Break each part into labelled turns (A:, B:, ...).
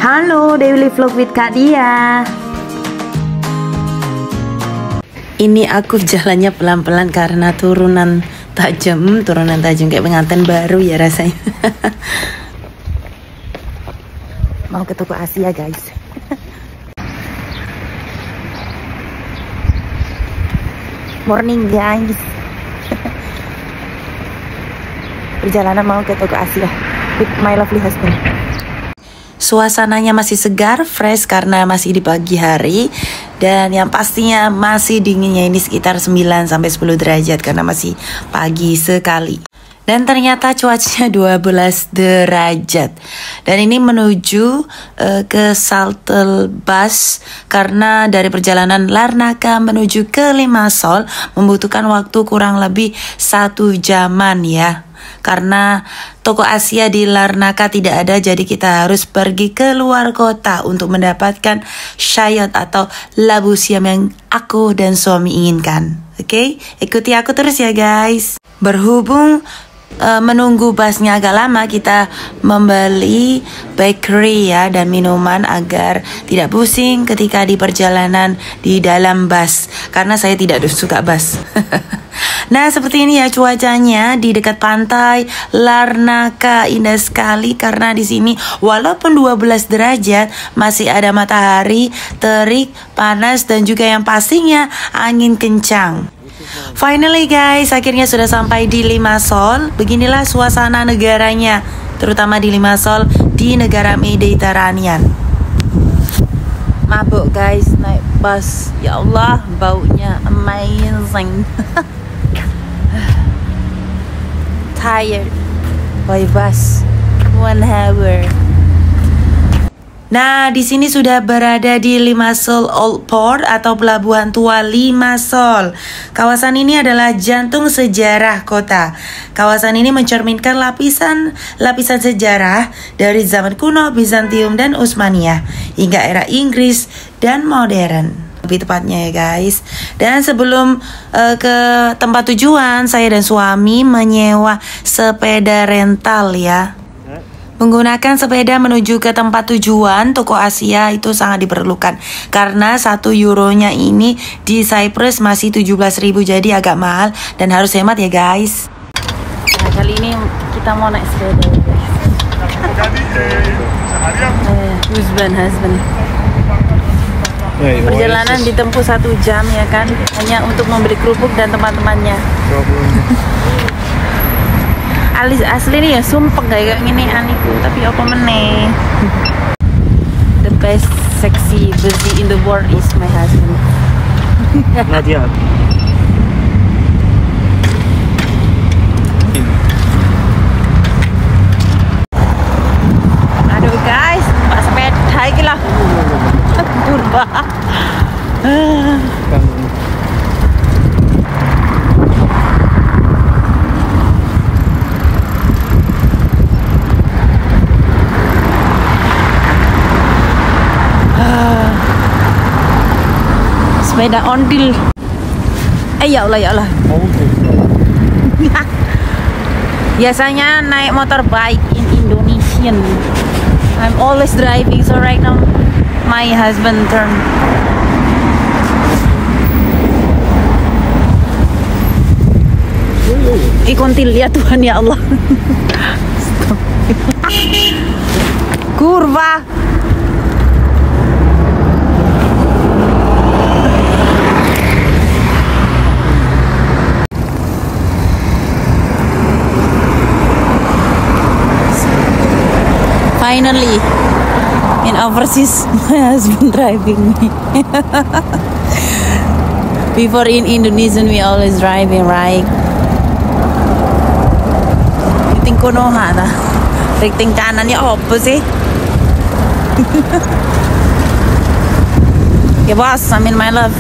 A: Halo, daily vlog with Kak Dia. Ini aku jalannya pelan-pelan karena turunan tajam kayak pengantin baru ya rasanya. Mau ke toko Asia guys. Morning guys. Perjalanan mau ke toko Asia with my lovely husband. Suasananya masih segar, fresh karena masih di pagi hari. Dan yang pastinya masih dinginnya ini sekitar 9-10 derajat karena masih pagi sekali. Dan ternyata cuacanya 12 derajat. Dan ini menuju ke Shuttle Bus karena dari perjalanan Larnaca menuju ke Limassol membutuhkan waktu kurang lebih 1 jaman ya. Karena toko Asia di Larnaca tidak ada, jadi kita harus pergi ke luar kota untuk mendapatkan shayot atau labu siam yang aku dan suami inginkan. Oke, ikuti aku terus ya guys. Berhubung menunggu busnya agak lama, kita membeli bakery ya dan minuman agar tidak pusing ketika di perjalanan di dalam bus, karena saya tidak suka bus. Nah seperti ini ya cuacanya di dekat pantai Larnaca, indah sekali karena di sini walaupun 12 derajat masih ada matahari, terik, panas dan juga yang pastinya angin kencang. Finally guys, akhirnya sudah sampai di Limassol. Beginilah suasana negaranya, terutama di Limassol di negara Mediterranean. Mabuk guys naik bus, ya Allah baunya amazing. Tired by bus 1 hour. Nah, di sini sudah berada di Limassol Old Port atau Pelabuhan Tua Limassol. Kawasan ini adalah jantung sejarah kota. Kawasan ini mencerminkan lapisan sejarah dari zaman kuno, Bizantium dan Utsmaniyah hingga era Inggris dan modern. Lebih tepatnya ya guys. Dan sebelum ke tempat tujuan, saya dan suami menyewa sepeda rental ya. Menggunakan sepeda menuju ke tempat tujuan toko Asia itu sangat diperlukan karena 1 euronya ini di Cyprus masih 17.000, jadi agak mahal dan harus hemat ya guys. Nah kali ini kita mau naik sepeda ya guys. Husband. Perjalanan ditempuh 1 jam ya kan, hanya untuk membeli kerupuk dan teman-temannya. Asli nih ya sumpah kayak gini aniku, tapi apa meneh. The best sexy busy in the world is my husband.
B: Nadia.
A: Aduh guys, pak sepeda iki lah. Kurva. Sepeda ondil. Ya Allah. Biasanya naik motorbike in Indonesian. I'm always driving, so right now my husband turn. Kontil ya Tuhan ya Allah. Kurva. Finally, in overseas, my husband driving me. Before in Indonesian, we always driving, right? Ting kono hana, ting kanan ya apa sih? Ya boss, I'm in my love.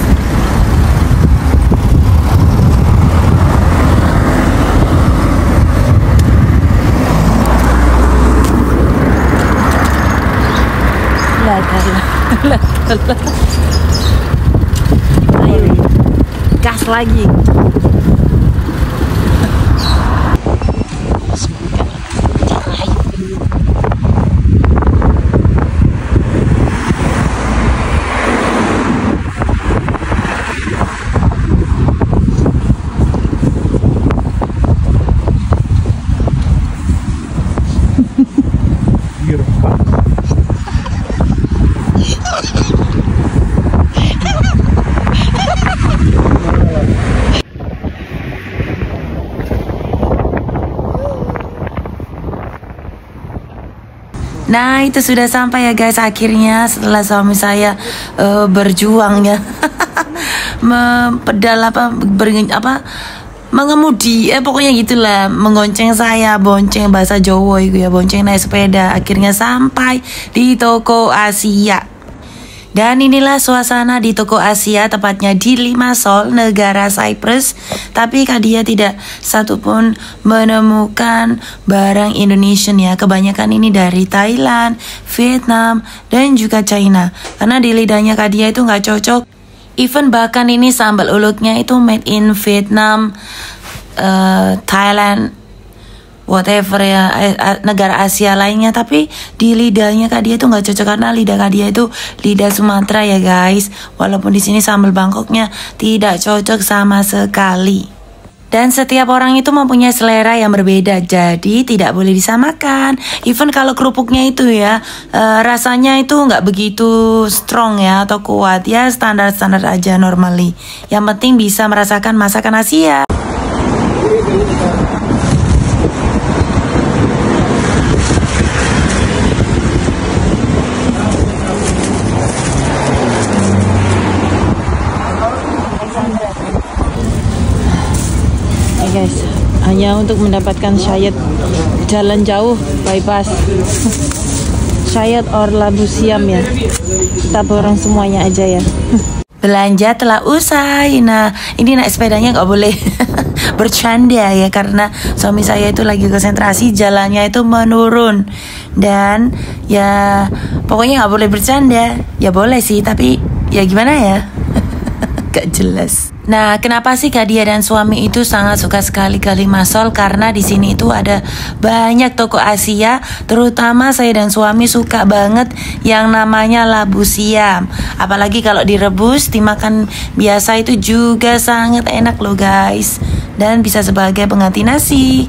A: Ayo, gas lagi. Nah itu sudah sampai ya guys, akhirnya setelah suami saya berjuang ya pedal mengemudi, pokoknya gitulah, mengonceng saya, bonceng bahasa Jawa itu ya, bonceng naik sepeda. Akhirnya sampai di toko Asia. Dan inilah suasana di toko Asia, tepatnya di Limassol, negara Cyprus. Tapi dia tidak satupun menemukan barang Indonesian ya. Kebanyakan ini dari Thailand, Vietnam, dan juga China. Karena di lidahnya dia itu nggak cocok. Even bahkan ini sambal uluknya itu made in Vietnam, Thailand, whatever ya, negara Asia lainnya. Tapi di lidahnya dia itu nggak cocok karena lidah dia itu lidah Sumatera ya guys. Walaupun di sini sambal Bangkoknya tidak cocok sama sekali. Dan setiap orang itu mempunyai selera yang berbeda, jadi tidak boleh disamakan. Even kalau kerupuknya itu ya, rasanya itu nggak begitu strong ya atau kuat ya, standar-standar aja normally. Yang penting bisa merasakan masakan Asia. Guys, hanya untuk mendapatkan syayat jalan jauh bypass syayat or Labu Siam ya, kita borong semuanya aja ya. Belanja telah usai. Nah ini naik sepedanya nggak boleh bercanda ya, karena suami saya itu lagi konsentrasi, jalannya itu menurun. Dan ya pokoknya nggak boleh bercanda. Ya boleh sih, tapi ya gimana ya, gak jelas. Nah, kenapa sih Kadia dan suami itu sangat suka sekali ke Limassol? Karena di sini itu ada banyak toko Asia, terutama saya dan suami suka banget yang namanya Labu Siam. Apalagi kalau direbus, dimakan biasa itu juga sangat enak loh guys. Dan bisa sebagai pengganti nasi.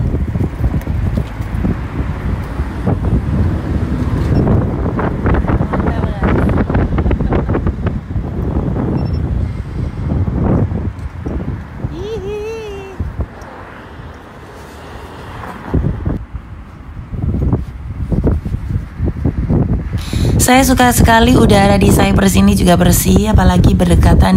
A: Saya suka sekali udara di Cyprus ini juga bersih, apalagi berdekatan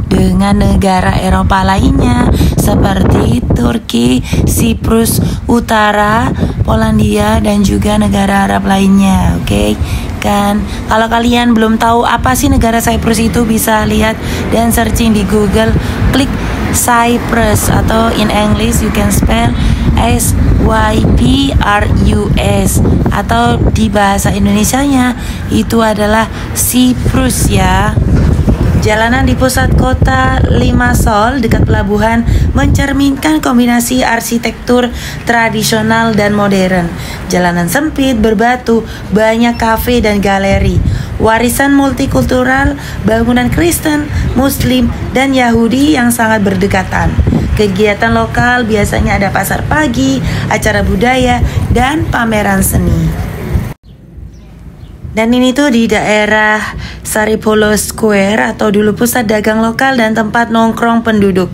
A: dengan negara Eropa lainnya seperti Turki, Siprus Utara, Polandia, dan juga negara Arab lainnya. Oke, kan kalau kalian belum tahu apa sih negara Cyprus itu, bisa lihat dan searching di Google, klik Cyprus atau in English you can spell SYPRUS, atau di bahasa Indonesianya itu adalah Siprus ya. Jalanan di pusat kota Limassol dekat pelabuhan mencerminkan kombinasi arsitektur tradisional dan modern. Jalanan sempit, berbatu, banyak kafe dan galeri. Warisan multikultural, bangunan Kristen, Muslim, dan Yahudi yang sangat berdekatan. Kegiatan lokal biasanya ada pasar pagi, acara budaya, dan pameran seni. Dan ini tuh di daerah Saripolo Square atau dulu pusat dagang lokal dan tempat nongkrong penduduk.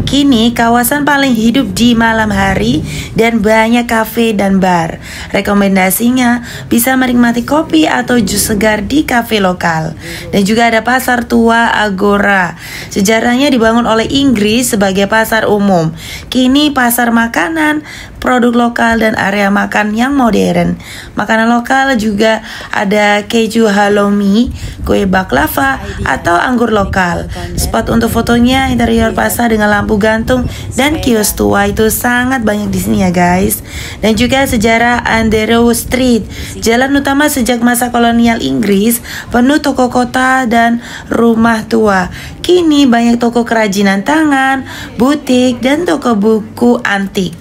A: Kini kawasan paling hidup di malam hari dan banyak kafe dan bar. Rekomendasinya bisa menikmati kopi atau jus segar di kafe lokal. Dan juga ada pasar tua Agora. Sejarahnya dibangun oleh Inggris sebagai pasar umum. Kini pasar makanan, produk lokal, dan area makan yang modern. Makanan lokal juga ada keju halloumi, kue baklava, atau anggur lokal. Spot untuk fotonya interior pasar dengan lampu gantung dan kios tua itu sangat banyak di sini ya guys. Dan juga sejarah Andero Street, jalan utama sejak masa kolonial Inggris, penuh toko kota dan rumah tua. Kini banyak toko kerajinan tangan, butik, dan toko buku antik.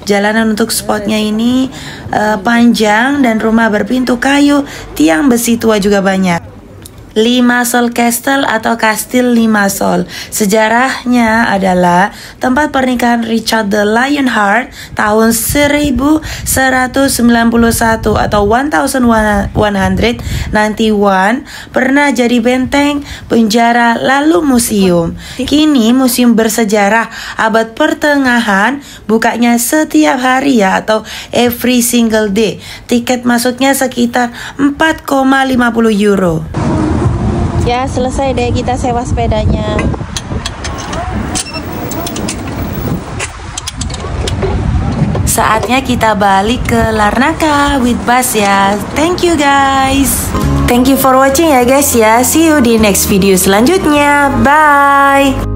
A: Jalanan untuk spotnya ini panjang dan rumah berpintu kayu, tiang besi tua juga banyak. Limassol Castle atau Kastil Limassol. Sejarahnya adalah tempat pernikahan Richard the Lionheart tahun 1191 atau 1191 pernah jadi benteng, penjara, lalu museum. Kini museum bersejarah abad pertengahan bukanya setiap hari ya, atau every single day. Tiket masuknya sekitar 4,50 euro. Ya, selesai deh kita sewa sepedanya. Saatnya kita balik ke Larnaca with bus ya. Thank you guys. Thank you for watching ya guys ya. See you di next video selanjutnya. Bye.